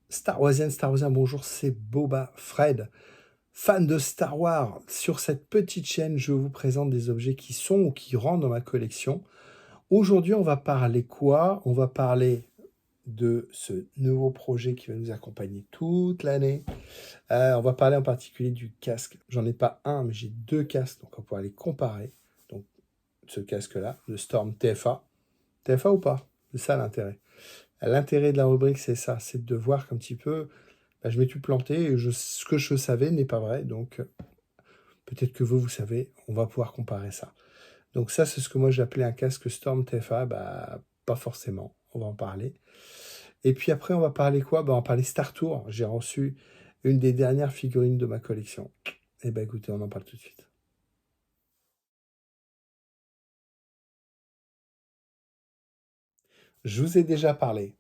Star Warsian, bonjour, c'est Boba Fred. Fan de Star Wars, sur cette petite chaîne, je vous présente des objets qui sont ou qui rentrent dans ma collection. Aujourd'hui, on va parler quoi? On va parler de ce nouveau projet qui va nous accompagner toute l'année. On va parler en particulier du casque. J'en ai pas un, mais j'ai deux casques, donc on va pouvoir les comparer. Donc, ce casque-là, le Storm TFA. TFA ou pas? C'est ça l'intérêt. L'intérêt de la rubrique, c'est ça, c'est de voir qu'un petit peu, je m'étais planté et ce que je savais n'est pas vrai. Donc, peut-être que vous savez, on va pouvoir comparer ça. Donc ça, c'est ce que moi j'appelais un casque Storm TFA. Pas forcément, on va en parler. Et puis après, on va parler quoi? On va parler Star Tour. J'ai reçu une des dernières figurines de ma collection. Et écoutez, on en parle tout de suite. Je vous ai déjà parlé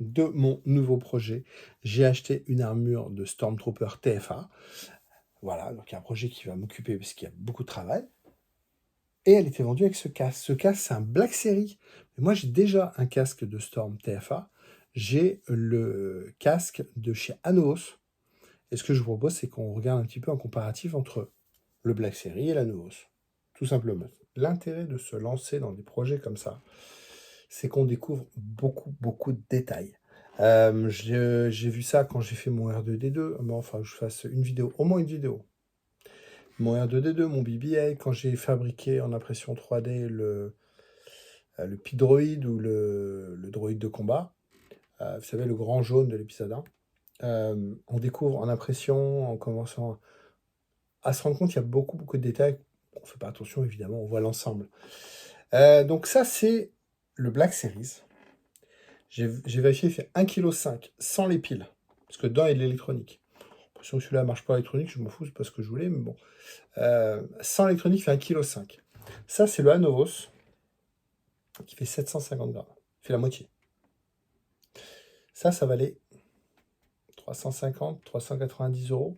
de mon nouveau projet. J'ai acheté une armure de Stormtrooper TFA. Voilà, donc il y a un projet qui va m'occuper parce qu'il y a beaucoup de travail. Et elle était vendue avec ce casque. Ce casque, c'est un Black Series. Mais moi, j'ai déjà un casque de Storm TFA. J'ai le casque de chez Anos. Et ce que je vous propose, c'est qu'on regarde un petit peu un comparatif entre le Black Series et la Novos. Tout simplement. L'intérêt de se lancer dans des projets comme ça, c'est qu'on découvre beaucoup de détails. J'ai vu ça quand j'ai fait mon R2D2. Enfin, je fasse une vidéo, au moins une vidéo. Mon R2D2, mon BB-8, quand j'ai fabriqué en impression 3D le Pidroid ou le droïde de combat, vous savez, le grand jaune de l'épisode 1, on découvre en impression, en commençant à se rendre compte qu'il y a beaucoup de détails. On ne fait pas attention, évidemment, on voit l'ensemble. Donc ça, c'est le Black Series. J'ai vérifié, il fait 1,5 kg sans les piles, parce que dedans, il y a de l'électronique. Si celui-là ne marche pas électronique, je m'en fous, c'est pas ce que je voulais, mais bon. Sans électronique, il fait 1,5 kg. Ça, c'est le Anovos, qui fait 750 grammes. Il fait la moitié. Ça valait 350, 390 euros.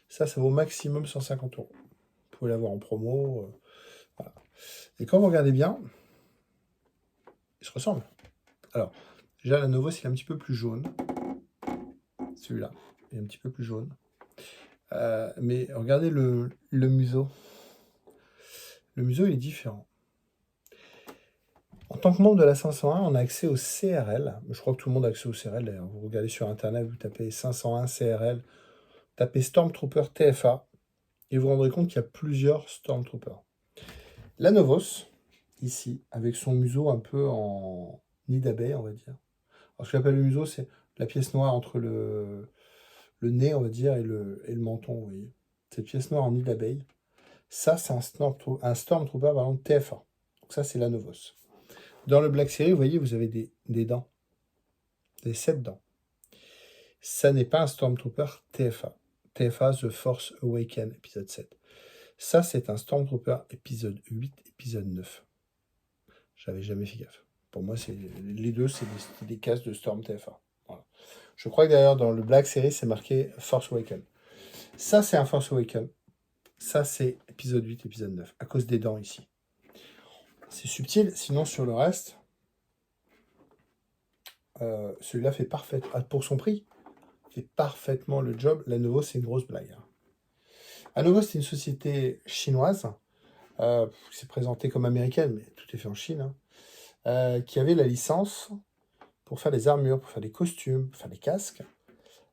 Ça vaut maximum 150 euros. Vous pouvez l'avoir en promo. Voilà. Et quand vous regardez bien, ils se ressemblent. Alors, déjà, la Novos, il est un petit peu plus jaune. Celui-là, il est un petit peu plus jaune. Mais regardez le museau. Le museau, il est différent. En tant que membre de la 501, on a accès au CRL. Je crois que tout le monde a accès au CRL. D'ailleurs, vous regardez sur Internet, vous tapez 501 CRL, tapez Stormtrooper TFA, et vous vous rendrez compte qu'il y a plusieurs Stormtroopers. La Novos, ici, avec son museau un peu en nid d'abeille, on va dire. Alors, ce que j'appelle le museau, c'est la pièce noire entre le nez, on va dire, et le menton, vous voyez. Cette pièce noire en nid d'abeille. Ça, c'est un Stormtrooper, par exemple, TFA. Donc ça, c'est la Novos. Dans le Black Series, vous voyez, vous avez des dents. Des 7 dents. Ça n'est pas un Stormtrooper TFA. TFA, The Force Awakens, épisode 7. Ça, c'est un Stormtrooper épisode 8, épisode 9. J'avais jamais fait gaffe. Pour moi, les deux, c'est des cases de Storm TFA. Voilà. Je crois que d'ailleurs, dans le Black Series, c'est marqué Force Awakens. Ça, c'est un Force Awakens. Ça, c'est épisode 8, épisode 9, à cause des dents ici. C'est subtil, sinon sur le reste, celui-là fait parfait. Pour son prix, fait parfaitement le job. Lenovo, c'est une grosse blague. Lenovo, c'est une société chinoise qui s'est présentée comme américaine, mais tout est fait en Chine, qui avait la licence pour faire des armures, pour faire des costumes, pour faire des casques.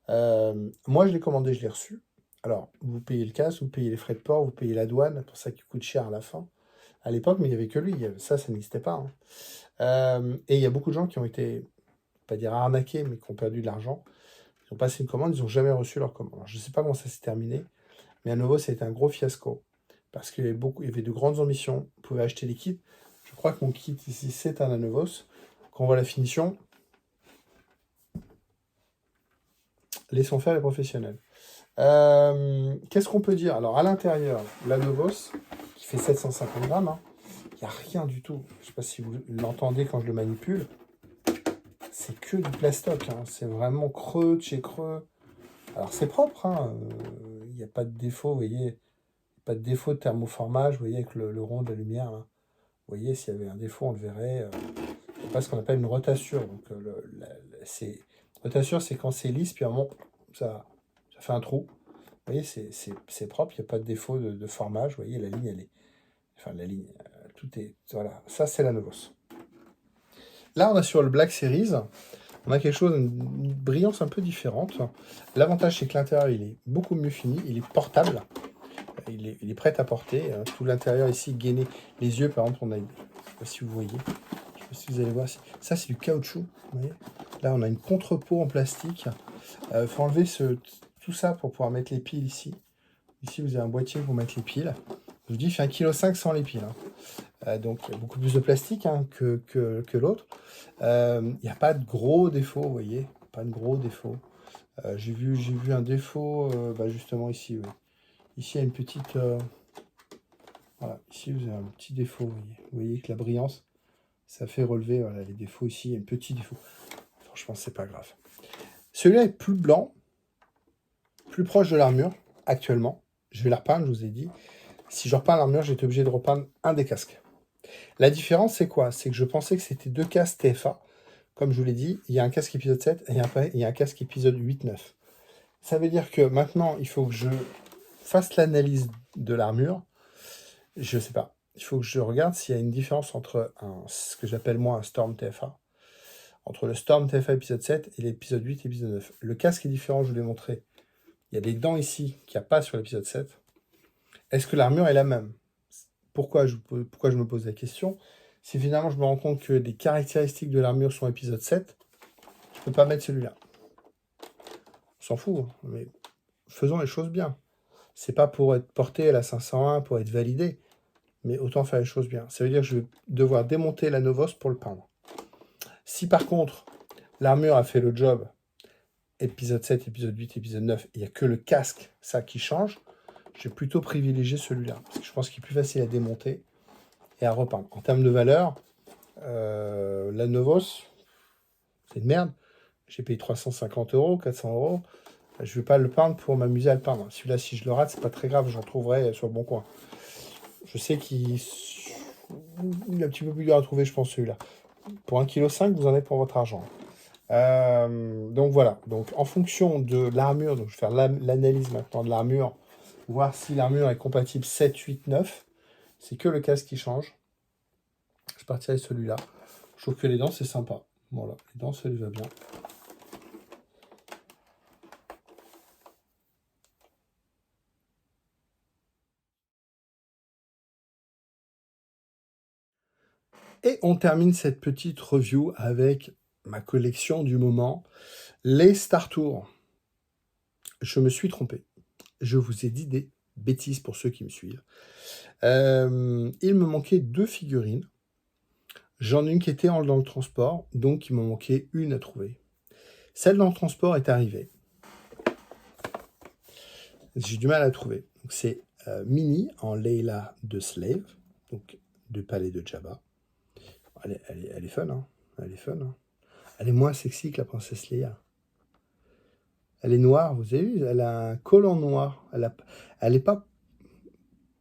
Moi, je l'ai commandé, je l'ai reçu. Alors, vous payez le casque, vous payez les frais de port, vous payez la douane, pour ça qui coûte cher à la fin. À l'époque, mais il n'y avait que lui, ça n'existait pas. Et il y a beaucoup de gens qui ont été, pas dire arnaqués, mais qui ont perdu de l'argent. Ils ont passé une commande, ils n'ont jamais reçu leur commande. Alors, je ne sais pas comment ça s'est terminé, mais à nouveau, ça a été un gros fiasco. Parce qu'il y avait de grandes ambitions. Vous pouvez acheter les kits. Je crois que mon kit ici, c'est un Anovos. Quand on voit la finition, laissons faire les professionnels. Qu'est-ce qu'on peut dire? Alors, à l'intérieur, l'Anovos, qui fait 750 grammes, il n'y a rien du tout. Je ne sais pas si vous l'entendez quand je le manipule. C'est que du plastoc. C'est vraiment creux de chez creux. Alors, c'est propre. Il n'y a pas de défaut, vous voyez. Pas de défaut de thermoformage, vous voyez, avec le rond de la lumière. Là. voyez, s'il y avait un défaut, on le verrait. C'est pas ce qu'on appelle une rotature. Donc, rotature, c'est quand c'est lisse, puis à un moment, ça fait un trou. Vous voyez, c'est propre, il n'y a pas de défaut de formage. Vous voyez, la ligne, elle est. Enfin, la ligne, tout est. Voilà, ça, c'est la Novos. Là, on a sur le Black Series, on a quelque chose, une brillance un peu différente. L'avantage, c'est que l'intérieur, il est beaucoup mieux fini, il est portable, il est prêt à porter. Tout l'intérieur ici, gainé. Les yeux, par exemple, on a, je ne sais pas si vous voyez, je ne sais pas si vous allez voir, ça, c'est du caoutchouc. Vous voyez, là, on a une contre-peau en plastique. Il faut enlever tout ça pour pouvoir mettre les piles ici. Ici, vous avez un boîtier pour mettre les piles. Je vous dis, il fait 1,5 kg sans les piles. Donc, il y a beaucoup plus de plastique que l'autre. Il n'y a pas de gros défauts, vous voyez. Pas de gros défauts. J'ai vu un défaut, justement ici. Oui. Ici, il y a une petite... voilà, ici, vous avez un petit défaut, vous voyez. Vous voyez que la brillance, ça fait relever voilà, les défauts ici. Il y a un petit défaut. Franchement, c'est pas grave. Celui-là est plus blanc, plus proche de l'armure, actuellement. Je vais la repeindre, je vous ai dit. Si je repeins l'armure, j'ai été obligé de repeindre un des casques. La différence, c'est quoi? C'est que je pensais que c'était 2 casques TFA. Comme je vous l'ai dit, il y a un casque épisode 7 et il y a un casque épisode 8-9. Ça veut dire que maintenant, il faut que je fasse l'analyse de l'armure. Je ne sais pas. Il faut que je regarde s'il y a une différence entre ce que j'appelle moi un Storm TFA, entre le Storm TFA épisode 7 et l'épisode 8 et épisode 9. Le casque est différent, je vous l'ai montré. Il y a des dents ici qu'il n'y a pas sur l'épisode 7. Est-ce que l'armure est la même? Pourquoi je me pose la question? Si finalement je me rends compte que des caractéristiques de l'armure sont épisode 7, je ne peux pas mettre celui-là. On s'en fout, hein, mais faisons les choses bien. C'est pas pour être porté à la 501, pour être validé, mais autant faire les choses bien. Ça veut dire que je vais devoir démonter la Novos pour le peindre. Si par contre, l'armure a fait le job, épisode 7, épisode 8, épisode 9, il n'y a que le casque, ça qui change, je vais plutôt privilégier celui-là, parce que je pense qu'il est plus facile à démonter et à repeindre. En termes de valeur, la Novos, c'est une merde. J'ai payé 350 €, 400 €. Je ne vais pas le peindre pour m'amuser à le peindre. Celui-là, si je le rate, c'est pas très grave, j'en trouverai sur le bon coin. Je sais qu'il est un petit peu plus dur à trouver, je pense, celui-là. Pour 1,5 kg, vous en avez pour votre argent. Donc voilà. Donc en fonction de l'armure, donc je vais faire l'analyse maintenant de l'armure, voir si l'armure est compatible 7, 8, 9. C'est que le casque qui change. Je partirai de celui-là. Je trouve que les dents, c'est sympa. Voilà, les dents, ça lui va bien. Et on termine cette petite review avec ma collection du moment, les Star Tours. Je me suis trompé. Je vous ai dit des bêtises pour ceux qui me suivent. Il me manquait 2 figurines. J'en ai une qui était dans le transport, donc il m'en manquait une à trouver. Celle dans le transport est arrivée. J'ai du mal à trouver. C'est Minnie en Layla de Slave, donc de Palais de Jabba. Elle est fun, hein. Elle est fun, hein. Elle est moins sexy que la princesse Leia. Elle est noire, vous avez vu? Elle a un collant noir. Elle n'est pas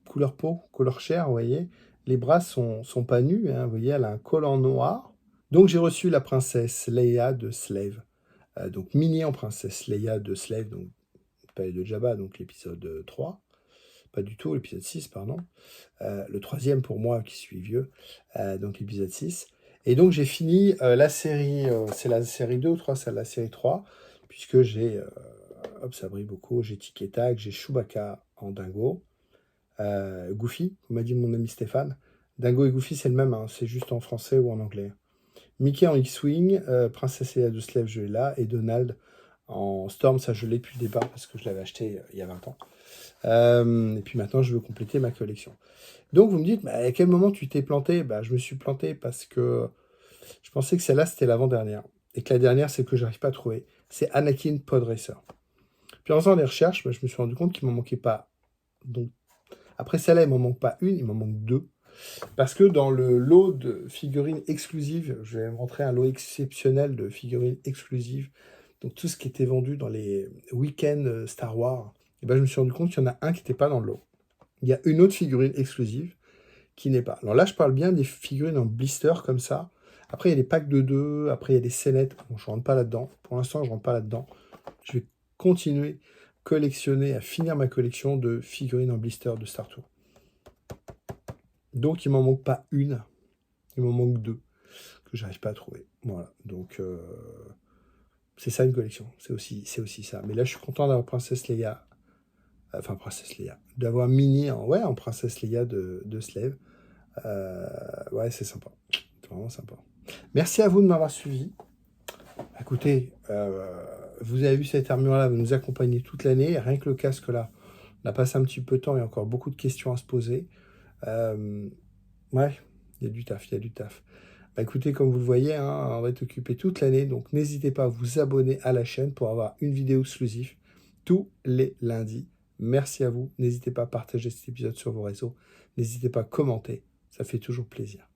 couleur peau, couleur chair, vous voyez. Les bras sont pas nus, hein, vous voyez, elle a un collant noir. Donc j'ai reçu la princesse Leia de Slave. Donc Minnie en princesse Leia de Slave, donc Palais de Jabba, donc l'épisode 3. Pas du tout, l'épisode 6, pardon. Le troisième pour moi qui suis vieux, donc l'épisode 6. Et donc j'ai fini la série, c'est la série 2 ou 3, c'est la série 3, puisque j'ai, hop, ça brille beaucoup, j'ai Tic et Tac, j'ai Chewbacca en dingo, Goofy, comme m'a dit mon ami Stéphane. Dingo et Goofy, c'est le même, hein, c'est juste en français ou en anglais. Mickey en X-Wing, Princesse Leia de Slave, je l'ai là, et Donald en Storm, ça je l'ai depuis le départ, parce que je l'avais acheté il y a 20 ans. Et puis maintenant, je veux compléter ma collection. Donc, vous me dites, à quel moment tu t'es planté? Je me suis planté parce que je pensais que celle-là, c'était l'avant-dernière. Et que la dernière, c'est que je n'arrive pas à trouver. C'est Anakin Pod Racer. Puis en faisant des recherches, je me suis rendu compte qu'il ne m'en manquait pas. Donc, après celle-là, il ne m'en manque pas une, il m'en manque 2. Parce que dans le lot de figurines exclusives, je vais montrer un lot exceptionnel de figurines exclusives. Donc, tout ce qui était vendu dans les week-ends Star Wars, je me suis rendu compte qu'il y en a un qui n'était pas dans le lot. Il y a une autre figurine exclusive qui n'est pas. Alors là, je parle bien des figurines en blister comme ça. Après, il y a des packs de 2, après, il y a des scénettes. Bon, je ne rentre pas là-dedans. Pour l'instant, je ne rentre pas là-dedans. Je vais continuer collectionner, à finir ma collection de figurines en blister de Star Tour. Donc, il m'en manque pas une. Il m'en manque 2 que j'arrive pas à trouver. Voilà. Donc, c'est ça une collection. C'est aussi ça. Mais là, je suis content d'avoir Princesse Leia. Enfin, Princesse Leia. D'avoir Minnie en Princesse Leia de Slave. Ouais, c'est sympa. C'est vraiment sympa. Merci à vous de m'avoir suivi. Écoutez, vous avez vu cette armure-là, vous nous accompagnez toute l'année. Rien que le casque là, on a passé un petit peu de temps, il y a encore beaucoup de questions à se poser. Ouais, il y a du taf, il y a du taf. Bah, écoutez, comme vous le voyez, hein, on va être occupé toute l'année, donc n'hésitez pas à vous abonner à la chaîne pour avoir une vidéo exclusive tous les lundis. Merci à vous. N'hésitez pas à partager cet épisode sur vos réseaux. N'hésitez pas à commenter, ça fait toujours plaisir.